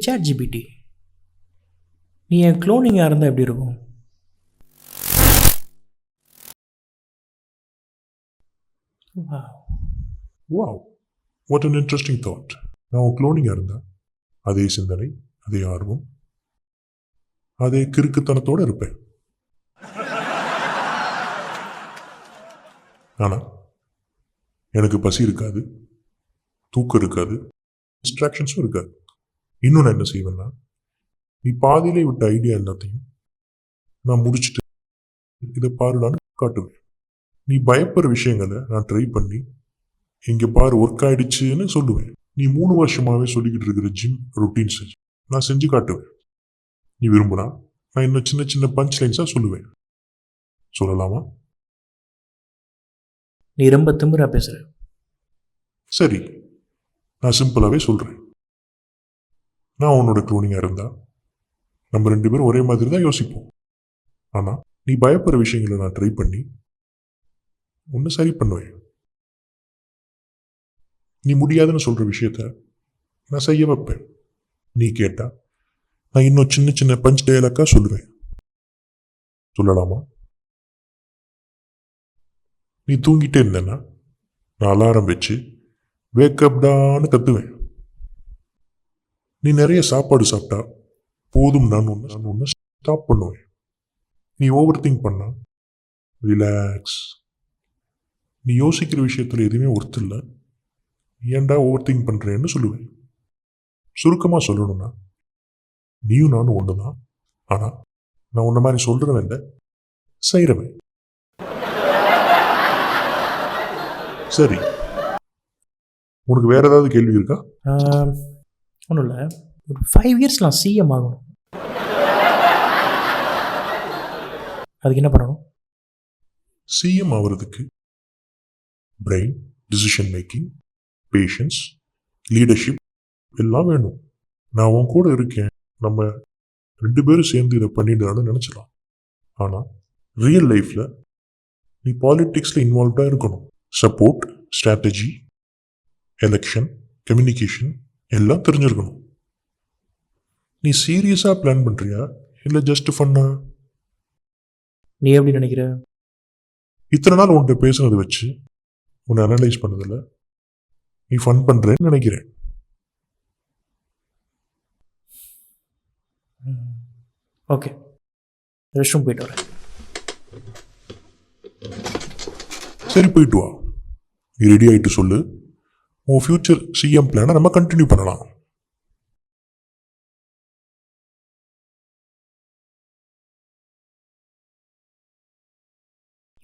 Chat GPT, நீ என் க்ளோனிங்காக இருந்தால் எப்படி இருக்கும்? Wow, what an interesting thought. நான் க்ளோனிங்காக இருந்தேன், அதே சிந்தனை, அதே ஆர்வம், அதே கிறுக்குத்தனத்தோடு இருப்பேன். ஆனால் எனக்கு பசி இருக்காது, தூக்கம் இருக்காது, டிஸ்ட்ராக்ஷன்ஸும் இருக்காது. இன்னும் நான் என்ன செய்வேன்னா, நீ பாதியிலே விட்ட ஐடியா எல்லாத்தையும் நான் முடிச்சுட்டு இதை பாருடான்னு காட்டுவேன். நீ பயப்படுற விஷயங்களை நான் ட்ரை பண்ணி இங்கே பாரு ஒர்க் ஆயிடுச்சுன்னு சொல்லுவேன். நீ 3 வருஷமாகவே சொல்லிக்கிட்டு இருக்கிற ஜிம் ரொட்டீன்ஸ் நான் செஞ்சு காட்டுவேன். நீ விரும்புனா நான் இன்னும் சின்ன சின்ன பஞ்ச் லைன்ஸாக சொல்லுவேன். சொல்லலாமா? நீ ரொம்ப திமிரா பேசுற. சரி, நான் சிம்பிளாகவே சொல்கிறேன். நான் உன்னோட க்ளோனிங்காக இருந்தா நம்ம 2 பேரும் ஒரே மாதிரி தான் யோசிப்போம். ஆனால் நீ பயப்படுற விஷயங்களை நான் ட்ரை பண்ணி ஒன்று சரி பண்ணுவேன். நீ முடியாதுன்னு சொல்கிற விஷயத்த நான் செய்ய வைப்பேன். நீ கேட்டா நான் இன்னும் சின்ன சின்ன பஞ்ச் டயலாக்காக சொல்லுவேன். சொல்லலாமா? நீ தூங்கிட்டே இருந்தேன்னா நான் அலாரம் வச்சு வேக்கப்டான்னு கத்துவேன். நீ நிறைய சாப்பாடு சாப்பிட்டா போதும் நான் ஒன்று ஸ்டாப் பண்ணுவேன். நீ ஓவர் திங்க் பண்ணா ரிலாக்ஸ். நீ யோசிக்கிற விஷயத்தில் எதுவுமே ஒர்த்து இல்லை, ஏன்டா ஓவர் திங்க் பண்ணுறேன்னு சொல்லுவேன். சுருக்கமாக சொல்லணும்னா நீயும் நானும் ஒன்று தான். ஆனால் நான் உன்ன மாதிரி சொல்கிறவன் இல்லை, செய்கிறவன். சரி, உனக்கு வேற ஏதாவது கேள்வி இருக்கா? ஒன்றும் இல்லை, ஒரு 5 இயர்ஸ் நான் சிஎம் ஆகணும். அதுக்கு என்ன பண்ணணும்? சிஎம் ஆகிறதுக்கு brain, decision making, patience, leadership எல்லாம் வேணும். நான் உன் கூட இருக்கேன், நம்ம 2 பேரும் சேர்ந்து இதை பண்ணிடலான்னு நினச்சிடலாம். ஆனால் ரியல் லைஃப்பில் நீ பாலிட்டிக்ஸில் இன்வால்வ்டாக இருக்கணும். சப்போர்ட், ஸ்ட்ராட்டஜி, எலெக்ஷன், கம்யூனிகேஷன் எல்லாம் தெரிஞ்சிருக்கணும். நீ சீரியஸாக பிளான் பண்ணுறியா இல்லை ஜஸ்ட் ஃபன்னா? நீ எப்படி நினைக்கிற? இத்தனை நாள் உன்கிட்ட பேசுனதை வச்சு உன்னை அனலைஸ் பண்ணதில்ல, நீ ஃபன் பண்ணுறேன்னு நினைக்கிறேன். ஓகே, ரெஸ்ட் ரூம் போயிட்டு வரேன். சரி, போயிட்டு வா. நீ ரெடி ஆகிட்டு சொல்லு, உன் ஃபியூச்சர் சிஎம் பிளானை நம்ம கண்டினியூ பண்ணலாம்.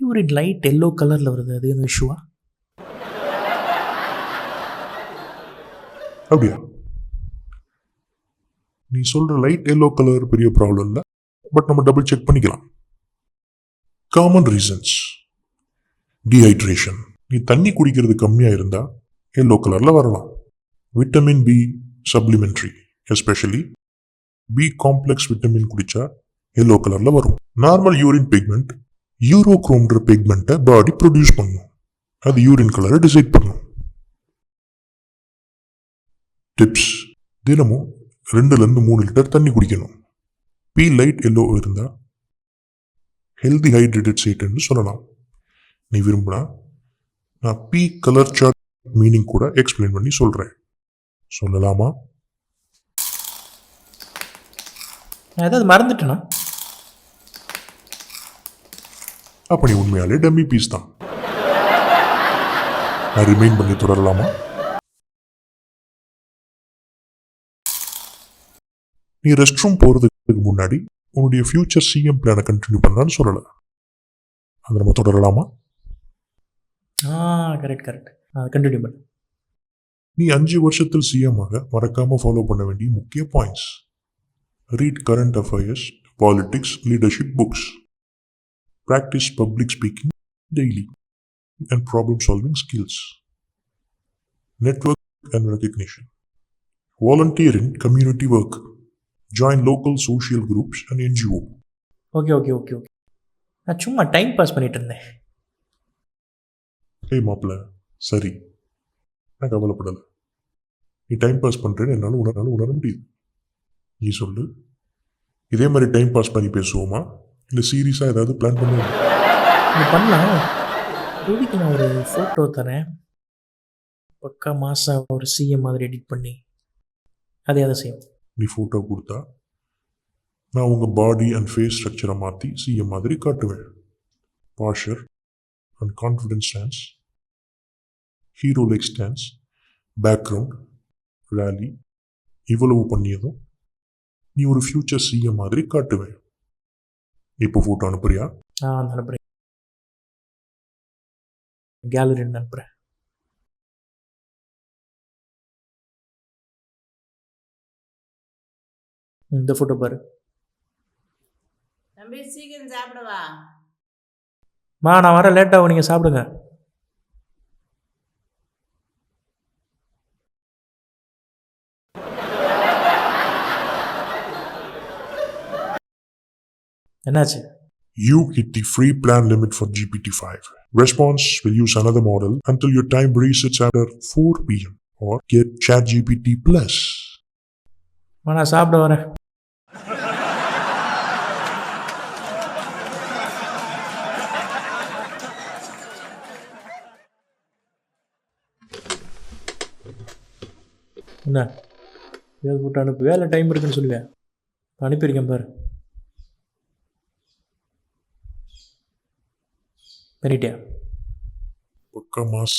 யூரின் லைட் எல்லோ கலரில் வருது, அது எதுவும் இஷ்யூவா? அப்படியா? நீ சொல்கிற லைட் எல்லோ கலர் பெரிய ப்ராப்ளம் இல்லை, பட் நம்ம டபுள் செக் பண்ணிக்கலாம். Common reasons: dehydration. நீ தண்ணி குடிக்கிறது கம்மியாக இருந்தால் எல்லோ கலரில் வரலாம். Vitamin B supplementary, especially B complex vitamin குடித்தா எல்லோ கலரில் வரும். நார்மல் யூரின் பிக்மெண்ட் யூரோக்ரோம்ன்ற பிக்மெண்ட்டை பாடி ப்ரொடியூஸ் பண்ணும், அது யூரின் கலரை டிசைட் பண்ணும். டிப்ஸ்: தினமும் 2-3 லிட்டர் தண்ணி குடிக்கணும். பி லைட் எல்லோ இருந்தால் ஹெல்தி ஹைட்ரேட்டட் ஸ்டேட்னு சொல்லலாம். நீ விரும்பினா நான் பி கலர் சார்ட் மீனிங் கூட எக்ஸ்பிளைன் பண்ணி சொல்கிறேன். சொல்லலாமா? நான் ஏதாவது மறந்துட்டேனா? அப்போ நீ உண்மையாலே டம்மி பீஸ் தான். நான் ரிமைண்ட் பண்ணி தொடரலாமா? நீ ரெஸ்ட் ரூம் போகிறதுக்கு முன்னாடி உன்னுடைய ஃபியூச்சர் சிஎம் பிளானை கண்டினியூ பண்ணலான்னு சொல்லலை, அதை நம்ம தொடரலாமா? கரெக்ட், கண்டினியூ பண்ணு. நீ 5 வருஷத்தில் சிஎம் ஆக மறக்காமல் ஃபாலோ பண்ண வேண்டிய முக்கிய points: read current affairs, politics, leadership books, practice public speaking daily, and problem solving skills. network and recognition, volunteer in community work, join local social groups and NGO. Okay okay okay okay. நான் சும்மா time pass பண்ணிட்டு இருந்தேன். ஏய் மாப்பிள்ள, சரி, நான் கவலைப்படலை. நீ time pass பண்ணுறேன்னு என்னால் உணர முடியுது. நீ சொல்லு, இதே மாதிரி டைம் பாஸ் பண்ணி பேசுவோமா, இல்லை சீரியஸாக ஏதாவது பிளான் பண்ணுவோமா? இது பண்ணலாம். ரூபிக்கு நான் ஒரு ஃபோட்டோ தரேன். பக்கா மாசா ஒரு சிஎம் மாதிரி எடிட் பண்ணி அதை செய்யும். நீ ஃபோட்டோ கொடுத்தா நான் உங்கள் பாடி அண்ட் ஃபேஸ் ஸ்ட்ரக்சரை மாற்றி சிஎம் மாதிரி காட்டுவேன். Pasteur and confidence stance, hero like stance, background, rally, இவ்வளவு பண்ணியதும் நீ ஒரு ஃபியூச்சர் சிஎம் மாதிரி காட்டுவேன். இப்போ ஃபோட்டோ அனுப்புறியா? அனுப்புகிறேன். கேலரி அனுப்புகிறேன். இந்த ஃபோட்டோ பாரு. தம்பி சீக்கிரம் சாப்பிடவா? நான் வர லேட்டாகும், நீங்கள் சாப்பிடுங்க. என்னாச்சு? You hit the free plan limit for GPT-5. Response will use another model until your time resets after 4 p.m. or get ChatGPT Plus. நான் சாப்பிட வரேன். என்ன ஏதாவது போட்டு அனுப்பு. வேலை டைம் இருக்குன்னு சொல்லுவேன். அனுப்பியிருக்கேன் பாரு. பண்ணிட்டியா? பக்கா மாஸ்.